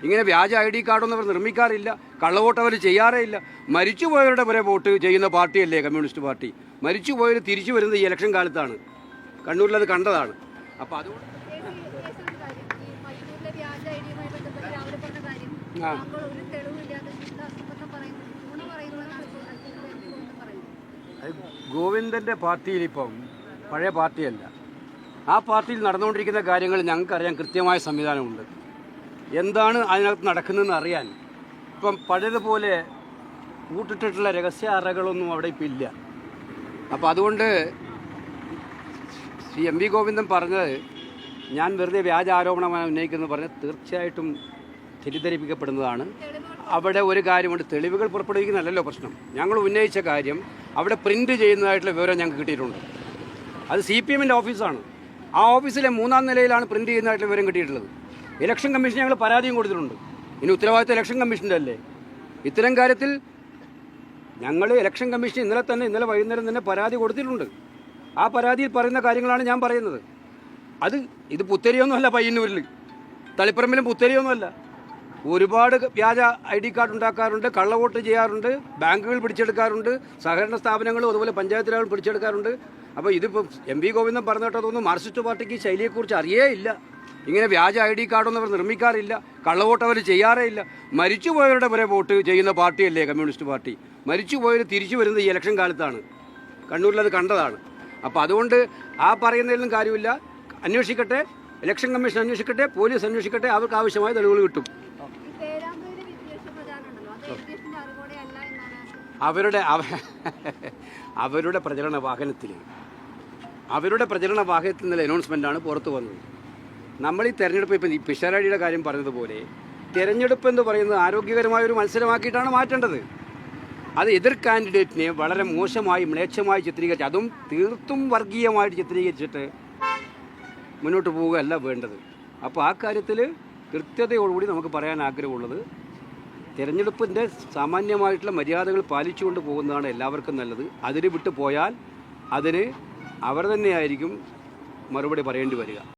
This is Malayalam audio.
ഇങ്ങനെ വ്യാജ ID കാർഡൊന്നും അവർ നിർമ്മിക്കാറില്ല, കള്ളവോട്ട് അവർ ചെയ്യാറേ ഇല്ല. മരിച്ചുപോയവരുടെ വരെ വോട്ട് ചെയ്യുന്ന പാർട്ടിയല്ലേ കമ്മ്യൂണിസ്റ്റ് പാർട്ടി. മരിച്ചുപോയവർ തിരിച്ചു വരുന്നത് ഈ ഇലക്ഷൻ കാലത്താണ്. കണ്ണൂരിൽ അത് കണ്ടതാണ്. അപ്പോൾ അതുകൊണ്ട് ഗോവിന്ദൻ്റെ പാർട്ടിയിൽ ഇപ്പം പഴയ പാർട്ടിയല്ല. ആ പാർട്ടിയിൽ നടന്നുകൊണ്ടിരിക്കുന്ന കാര്യങ്ങൾ ഞങ്ങൾക്കറിയാൻ കൃത്യമായ സംവിധാനമുണ്ട്. എന്താണ് അതിനകത്ത് നടക്കുന്നതെന്ന് അറിയാൻ ഇപ്പം പഴയതുപോലെ കൂട്ടിട്ടിട്ടുള്ള രഹസ്യ അറകളൊന്നും അവിടെ ഇപ്പം ഇല്ല. അപ്പോൾ അതുകൊണ്ട് ശ്രീ MV ഗോവിന്ദൻ പറഞ്ഞത് ഞാൻ വെറുതെ വ്യാജ ആരോപണമാണ് ഉന്നയിക്കുന്നത് പറഞ്ഞത് തീർച്ചയായിട്ടും തെറ്റിദ്ധരിപ്പിക്കപ്പെടുന്നതാണ്. അവിടെ ഒരു കാര്യമുണ്ട്, തെളിവുകൾ പുറപ്പെടുവിക്കുന്നതല്ലല്ലോ പ്രശ്നം. ഞങ്ങൾ ഉന്നയിച്ച കാര്യം അവിടെ പ്രിൻ്റ് ചെയ്യുന്നതായിട്ടുള്ള വിവരം ഞങ്ങൾക്ക് കിട്ടിയിട്ടുണ്ട്. അത് CPMൻ്റെ ഓഫീസാണ്. ആ ഓഫീസിലെ 3-ാം നിലയിലാണ് പ്രിൻ്റ് ചെയ്യുന്നതായിട്ടുള്ള വിവരം കിട്ടിയിട്ടുള്ളത്. ഇലക്ഷൻ കമ്മീഷൻ ഞങ്ങൾ പരാതിയും കൊടുത്തിട്ടുണ്ട്. ഇനി ഉത്തരവാദിത്വം ഇലക്ഷൻ കമ്മീഷൻ്റെ അല്ലേ. ഇത്തരം കാര്യത്തിൽ ഞങ്ങൾ ഇലക്ഷൻ കമ്മീഷൻ ഇന്നലെ വൈകുന്നേരം തന്നെ പരാതി കൊടുത്തിട്ടുണ്ട്. ആ പരാതിയിൽ പറയുന്ന കാര്യങ്ങളാണ് ഞാൻ പറയുന്നത്. ഇത് പുത്തരിയൊന്നുമല്ല, പയ്യന്നൂരിൽ തളിപ്പറമ്പിലും പുത്തരിയൊന്നുമല്ല. ഒരുപാട് വ്യാജ ID കാർഡ് ഉണ്ടാക്കാറുണ്ട്, കള്ളവോട്ട് ചെയ്യാറുണ്ട്, ബാങ്കുകൾ പിടിച്ചെടുക്കാറുണ്ട്, സഹകരണ സ്ഥാപനങ്ങളും അതുപോലെ പഞ്ചായത്തുകളും പിടിച്ചെടുക്കാറുണ്ട്. അപ്പോൾ ഇതിപ്പോൾ MV ഗോവിന്ദൻ പറഞ്ഞിട്ടതൊന്നും മാർക്സിസ്റ്റ് പാർട്ടിക്ക് ശൈലിയെക്കുറിച്ച് അറിയേ ഇല്ല. ഇങ്ങനെ വ്യാജ ID കാർഡൊന്നും അവർ നിർമ്മിക്കാറില്ല, കള്ളവോട്ട് അവർ ചെയ്യാറേ ഇല്ല. മരിച്ചുപോയവരുടെ വരെ വോട്ട് ചെയ്യുന്ന പാർട്ടിയല്ലേ കമ്മ്യൂണിസ്റ്റ് പാർട്ടി. മരിച്ചുപോയവർ തിരിച്ചു വരുന്നത് ഈ ഇലക്ഷൻ കാലത്താണ്. കണ്ണൂരിൽ അത് കണ്ടതാണ്. അപ്പോൾ അതുകൊണ്ട് ആ പറയുന്നതിലും കാര്യമില്ല. അന്വേഷിക്കട്ടെ, ഇലക്ഷൻ കമ്മീഷൻ അന്വേഷിക്കട്ടെ, പോലീസ് അന്വേഷിക്കട്ടെ, അവർക്ക് ആവശ്യമായ തെളിവുകൾ കിട്ടും. അവരുടെ പ്രചരണ വാഹനത്തിൽ നിന്നുള്ള അനൗൺസ്മെൻ്റാണ് പുറത്തു വന്നത്. നമ്മൾ ഈ തെരഞ്ഞെടുപ്പ് ഇപ്പം ഈ പിഷാരടിയുടെ കാര്യം പറഞ്ഞതുപോലെ തെരഞ്ഞെടുപ്പ് എന്ന് പറയുന്നത് ആരോഗ്യകരമായ ഒരു മത്സരമാക്കിയിട്ടാണ് മാറ്റേണ്ടത്. അത് എതിർ കാൻഡിഡേറ്റിനെ വളരെ മോശമായി മ്ലേച്ഛമായി ചിത്രീകരിച്ച്, അതും തീർത്തും വർഗീയമായിട്ട് ചിത്രീകരിച്ചിട്ട് മുന്നോട്ട് പോവുകയല്ല വേണ്ടത്. അപ്പോൾ ആ കാര്യത്തിൽ കൃത്യതയോടുകൂടി നമുക്ക് പറയാൻ ആഗ്രഹമുള്ളത്, തിരഞ്ഞെടുപ്പിൻ്റെ സാമാന്യമായിട്ടുള്ള മര്യാദകൾ പാലിച്ചുകൊണ്ട് പോകുന്നതാണ് എല്ലാവർക്കും നല്ലത്. അതിന് വിട്ടു പോയാൽ അതിന് അവർ തന്നെയായിരിക്കും മറുപടി പറയേണ്ടി വരിക.